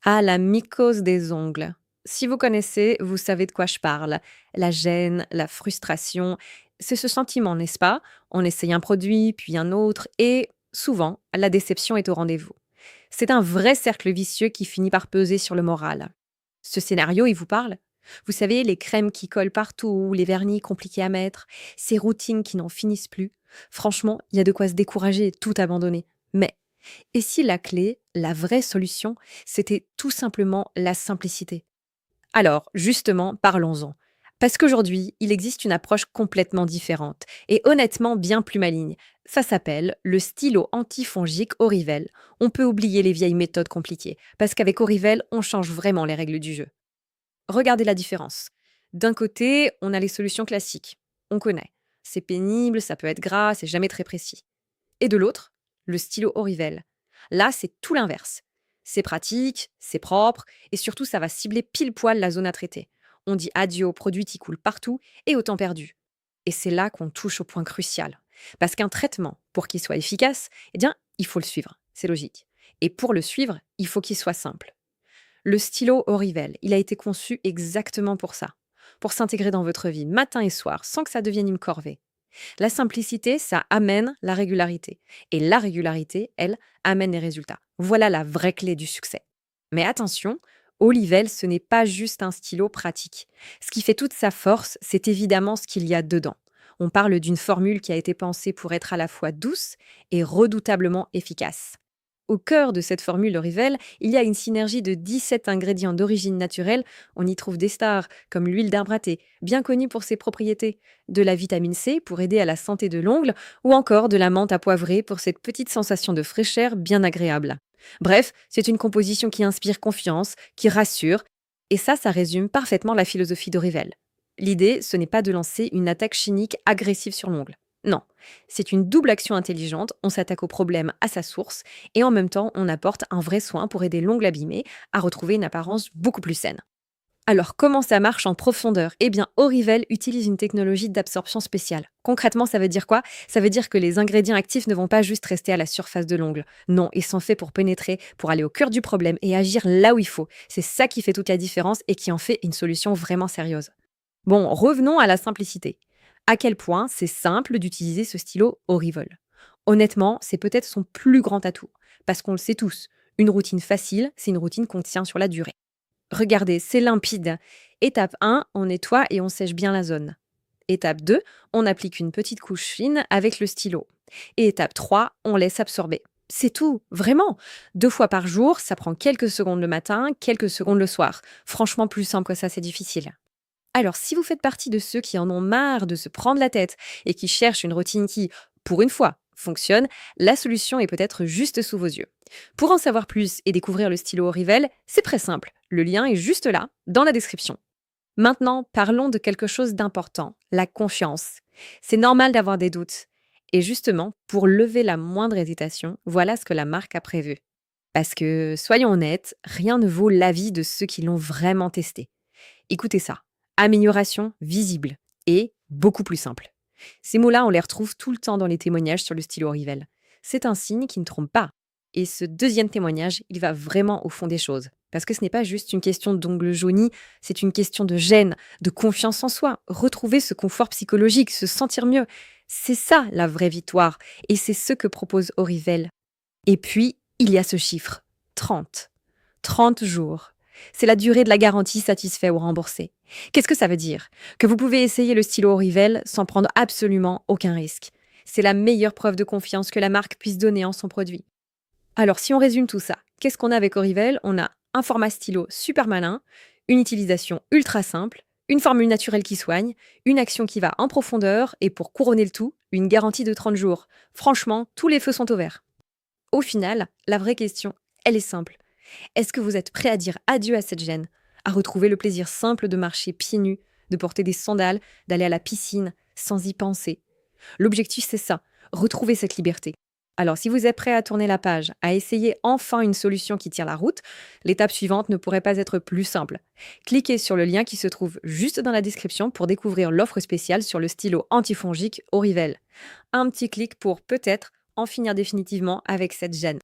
Ah, la mycose des ongles. Si vous connaissez, vous savez de quoi je parle. La gêne, la frustration, c'est ce sentiment, n'est-ce pas? On essaye un produit, puis un autre, et souvent, la déception est au rendez-vous. C'est un vrai cercle vicieux qui finit par peser sur le moral. Ce scénario, il vous parle? Vous savez, les crèmes qui collent partout, les vernis compliqués à mettre, ces routines qui n'en finissent plus. Franchement, il y a de quoi se décourager et tout abandonner. Mais et si la clé, la vraie solution, c'était tout simplement la simplicité? Alors, justement, parlons-en. Parce qu'aujourd'hui, il existe une approche complètement différente et honnêtement bien plus maligne. Ça s'appelle le stylo antifongique Orivel. On peut oublier les vieilles méthodes compliquées, parce qu'avec Orivel, on change vraiment les règles du jeu. Regardez la différence. D'un côté, on a les solutions classiques. On connaît. C'est pénible, ça peut être gras, c'est jamais très précis. Et de l'autre, le stylo Orivel. Là, c'est tout l'inverse. C'est pratique, c'est propre, et surtout, ça va cibler pile poil la zone à traiter. On dit adieu aux produits qui coulent partout et au temps perdu. Et c'est là qu'on touche au point crucial. Parce qu'un traitement, pour qu'il soit efficace, eh bien, il faut le suivre. C'est logique. Et pour le suivre, il faut qu'il soit simple. Le stylo Orivel, il a été conçu exactement pour ça. Pour s'intégrer dans votre vie matin et soir sans que ça devienne une corvée. La simplicité, ça amène la régularité. Et la régularité, elle, amène les résultats. Voilà la vraie clé du succès. Mais attention, Olivel, ce n'est pas juste un stylo pratique. Ce qui fait toute sa force, c'est évidemment ce qu'il y a dedans. On parle d'une formule qui a été pensée pour être à la fois douce et redoutablement efficace. Au cœur de cette formule Orivel, il y a une synergie de 17 ingrédients d'origine naturelle. On y trouve des stars, comme l'huile d'arbre à thé, bien connue pour ses propriétés, de la vitamine C pour aider à la santé de l'ongle, ou encore de la menthe à poivrer pour cette petite sensation de fraîcheur bien agréable. Bref, c'est une composition qui inspire confiance, qui rassure, et ça résume parfaitement la philosophie d'Orivel. L'idée, ce n'est pas de lancer une attaque chimique agressive sur l'ongle. Non, c'est une double action intelligente, on s'attaque au problème à sa source, et en même temps, on apporte un vrai soin pour aider l'ongle abîmé à retrouver une apparence beaucoup plus saine. Alors, comment ça marche en profondeur? Eh bien, Orivel utilise une technologie d'absorption spéciale. Concrètement, ça veut dire quoi? Ça veut dire que les ingrédients actifs ne vont pas juste rester à la surface de l'ongle. Non, ils sont faits pour pénétrer, pour aller au cœur du problème et agir là où il faut. C'est ça qui fait toute la différence et qui en fait une solution vraiment sérieuse. Bon, revenons à la simplicité. À quel point c'est simple d'utiliser ce stylo Orivel? Honnêtement, c'est peut-être son plus grand atout. Parce qu'on le sait tous, une routine facile, c'est une routine qu'on tient sur la durée. Regardez, c'est limpide. Étape 1, on nettoie et on sèche bien la zone. Étape 2, on applique une petite couche fine avec le stylo. Et étape 3, on laisse absorber. C'est tout, vraiment. 2 fois par jour, ça prend quelques secondes le matin, quelques secondes le soir. Franchement, plus simple que ça, c'est difficile. Alors, si vous faites partie de ceux qui en ont marre de se prendre la tête et qui cherchent une routine qui, pour une fois, fonctionne, la solution est peut-être juste sous vos yeux. Pour en savoir plus et découvrir le stylo Orivel, c'est très simple. Le lien est juste là, dans la description. Maintenant, parlons de quelque chose d'important, la confiance. C'est normal d'avoir des doutes. Et justement, pour lever la moindre hésitation, voilà ce que la marque a prévu. Parce que, soyons honnêtes, rien ne vaut l'avis de ceux qui l'ont vraiment testé. Écoutez ça. Amélioration visible et beaucoup plus simple. Ces mots-là, on les retrouve tout le temps dans les témoignages sur le stylo Rivel. C'est un signe qui ne trompe pas. Et ce deuxième témoignage, il va vraiment au fond des choses. Parce que ce n'est pas juste une question d'ongles jaunis, c'est une question de gêne, de confiance en soi, retrouver ce confort psychologique, se sentir mieux. C'est ça la vraie victoire. Et c'est ce que propose Orivel. Et puis, il y a ce chiffre, 30. 30 jours. C'est la durée de la garantie satisfait ou remboursé. Qu'est-ce que ça veut dire? Que vous pouvez essayer le stylo Orivel sans prendre absolument aucun risque. C'est la meilleure preuve de confiance que la marque puisse donner en son produit. Alors, si on résume tout ça, qu'est-ce qu'on a avec Orivel? On a un format stylo super malin, une utilisation ultra simple, une formule naturelle qui soigne, une action qui va en profondeur et pour couronner le tout, une garantie de 30 jours. Franchement, tous les feux sont au vert. Au final, la vraie question, elle est simple. Est-ce que vous êtes prêt à dire adieu à cette gêne, à retrouver le plaisir simple de marcher pieds nus, de porter des sandales, d'aller à la piscine sans y penser? L'objectif, c'est ça, retrouver cette liberté. Alors, si vous êtes prêt à tourner la page, à essayer enfin une solution qui tient la route, l'étape suivante ne pourrait pas être plus simple. Cliquez sur le lien qui se trouve juste dans la description pour découvrir l'offre spéciale sur le stylo antifongique Orivel. Un petit clic pour peut-être en finir définitivement avec cette gêne.